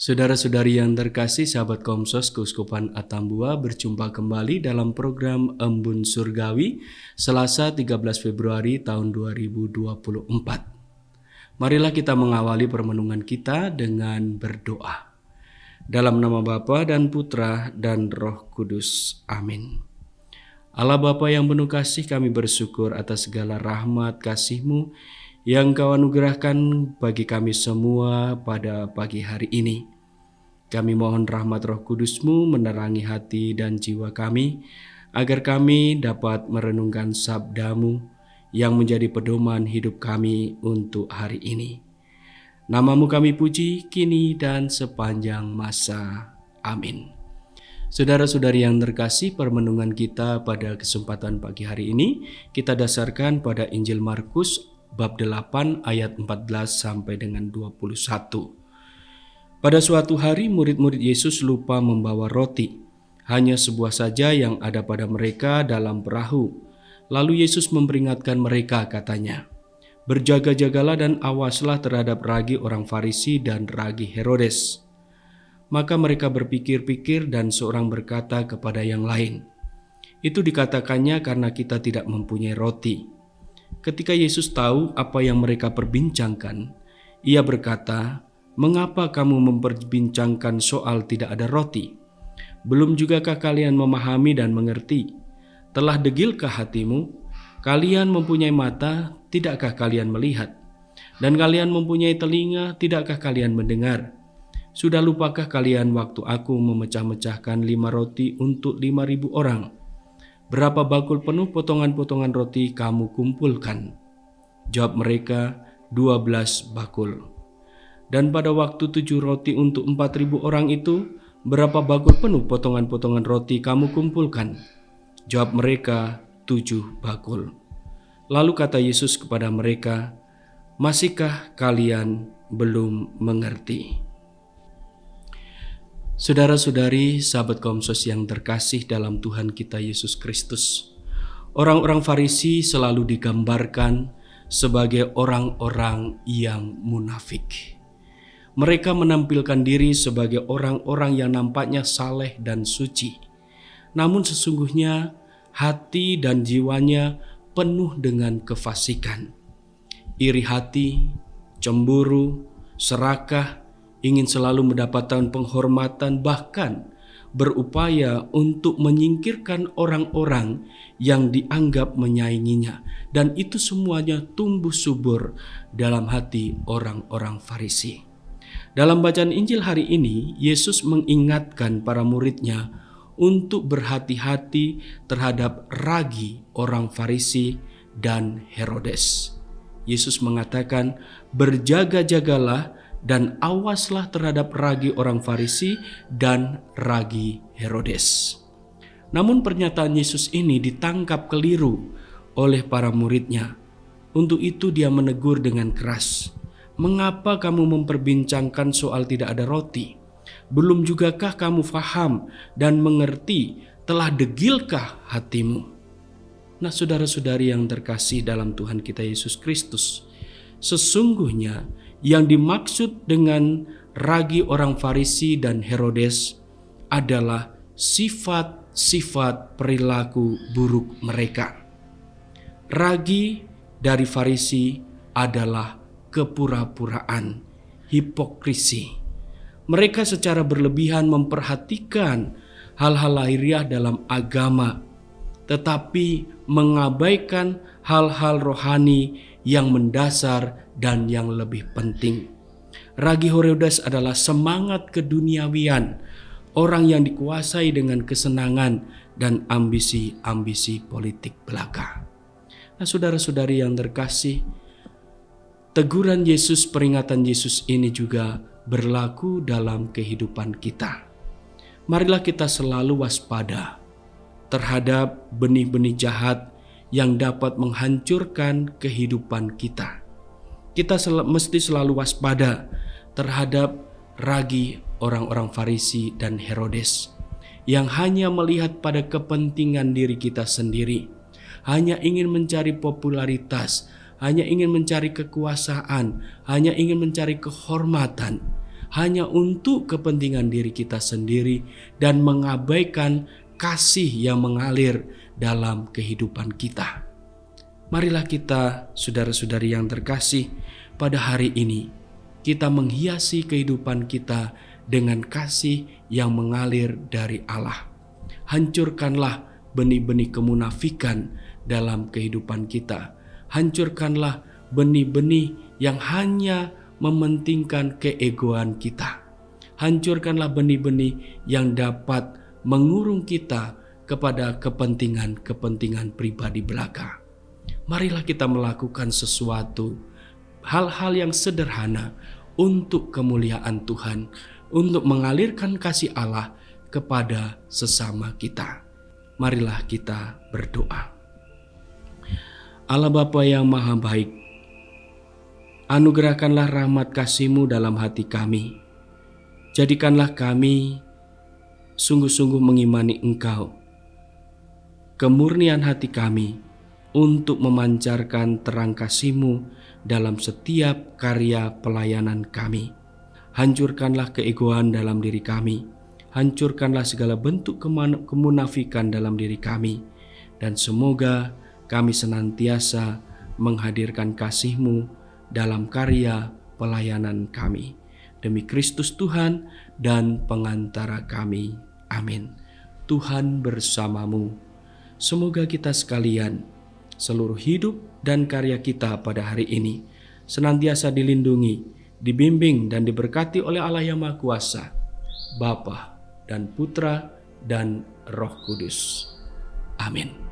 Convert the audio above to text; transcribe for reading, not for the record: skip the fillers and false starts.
Saudara-saudari yang terkasih, sahabat Komsos Keuskupan Atambua berjumpa kembali dalam program Embun Surgawi Selasa 13 Februari tahun 2024. Marilah kita mengawali permenungan kita dengan berdoa. Dalam nama Bapa dan Putra dan Roh Kudus. Amin. Allah Bapa yang penuh kasih, kami bersyukur atas segala rahmat kasih-Mu yang Kau anugerahkan bagi kami semua pada pagi hari ini. Kami mohon rahmat Roh Kudus-Mu menerangi hati dan jiwa kami, agar kami dapat merenungkan sabda-Mu yang menjadi pedoman hidup kami untuk hari ini. Nama-Mu kami puji kini dan sepanjang masa. Amin. Saudara-saudari yang terkasih, permenungan kita pada kesempatan pagi hari ini kita dasarkan pada Injil Markus bab 8 ayat 14 sampai dengan 21. Pada suatu hari murid-murid Yesus lupa membawa roti, hanya sebuah saja yang ada pada mereka dalam perahu. Lalu Yesus memperingatkan mereka, katanya, "Berjaga-jagalah dan awaslah terhadap ragi orang Farisi dan ragi Herodes." Maka mereka berpikir-pikir dan seorang berkata kepada yang lain, "Itu dikatakannya karena kita tidak mempunyai roti." Ketika Yesus tahu apa yang mereka perbincangkan, Ia berkata, "Mengapa kamu memperbincangkan soal tidak ada roti? Belum jugakah kalian memahami dan mengerti? Telah degilkah hatimu? Kalian mempunyai mata, tidakkah kalian melihat? Dan kalian mempunyai telinga, tidakkah kalian mendengar? Sudah lupakah kalian waktu aku memecah-mecahkan 5 roti untuk 5.000 orang? Berapa bakul penuh potongan-potongan roti kamu kumpulkan?" Jawab mereka, 12 bakul. "Dan pada waktu 7 roti untuk 4.000 orang itu, berapa bakul penuh potongan-potongan roti kamu kumpulkan?" Jawab mereka, 7 bakul. Lalu kata Yesus kepada mereka, "Masihkah kalian belum mengerti?" Saudara-saudari, sahabat Komsos yang terkasih dalam Tuhan kita Yesus Kristus, orang-orang Farisi selalu digambarkan sebagai orang-orang yang munafik. Mereka menampilkan diri sebagai orang-orang yang nampaknya saleh dan suci, namun sesungguhnya hati dan jiwanya penuh dengan kefasikan. Iri hati, cemburu, serakah, ingin selalu mendapatkan penghormatan, bahkan berupaya untuk menyingkirkan orang-orang yang dianggap menyainginya. Dan itu semuanya tumbuh subur dalam hati orang-orang Farisi. Dalam bacaan Injil hari ini, Yesus mengingatkan para muridnya untuk berhati-hati terhadap ragi orang Farisi dan Herodes. Yesus mengatakan, "Berjaga-jagalah dan awaslah terhadap ragi orang Farisi dan ragi Herodes." Namun pernyataan Yesus ini ditangkap keliru oleh para muridnya. Untuk itu dia menegur dengan keras, "Mengapa kamu memperbincangkan soal tidak ada roti? Belum jugakah kamu faham dan mengerti? Telah degilkah hatimu?" Nah, saudara-saudari yang terkasih dalam Tuhan kita Yesus Kristus, sesungguhnya yang dimaksud dengan ragi orang Farisi dan Herodes adalah sifat-sifat perilaku buruk mereka. Ragi dari Farisi adalah kepura-puraan, hipokrisi. Mereka secara berlebihan memperhatikan hal-hal lahiriah dalam agama, tetapi mengabaikan hal-hal rohani yang mendasar dan yang lebih penting. Ragi Herodes adalah semangat keduniawian, orang yang dikuasai dengan kesenangan dan ambisi-ambisi politik belaka. Nah, saudara-saudari yang terkasih, teguran Yesus, peringatan Yesus ini juga berlaku dalam kehidupan kita. Marilah kita selalu waspada terhadap benih-benih jahat yang dapat menghancurkan kehidupan kita. Kita mesti selalu waspada terhadap ragi orang-orang Farisi dan Herodes yang hanya melihat pada kepentingan diri kita sendiri, hanya ingin mencari popularitas, hanya ingin mencari kekuasaan, hanya ingin mencari kehormatan, hanya untuk kepentingan diri kita sendiri dan mengabaikan kasih yang mengalir dalam kehidupan kita. Marilah kita, saudara-saudari yang terkasih, pada hari ini kita menghiasi kehidupan kita dengan kasih yang mengalir dari Allah. Hancurkanlah benih-benih kemunafikan dalam kehidupan kita. Hancurkanlah benih-benih yang hanya mementingkan keegoan kita. Hancurkanlah benih-benih yang dapat mengurung kita kepada kepentingan-kepentingan pribadi belaka. Marilah kita melakukan sesuatu, hal-hal yang sederhana untuk kemuliaan Tuhan, untuk mengalirkan kasih Allah kepada sesama kita. Marilah kita berdoa. Allah Bapa yang Maha Baik, anugerahkanlah rahmat kasih-Mu dalam hati kami. Jadikanlah kami sungguh-sungguh mengimani Engkau. Kemurnian hati kami untuk memancarkan terang kasih-Mu dalam setiap karya pelayanan kami. Hancurkanlah keegoan dalam diri kami. Hancurkanlah segala bentuk kemunafikan dalam diri kami. Dan semoga kami senantiasa menghadirkan kasih-Mu dalam karya pelayanan kami. Demi Kristus Tuhan dan pengantara kami. Amin. Tuhan bersamamu. Semoga kita sekalian, seluruh hidup dan karya kita pada hari ini senantiasa dilindungi, dibimbing dan diberkati oleh Allah yang Maha Kuasa, Bapa dan Putra dan Roh Kudus. Amin.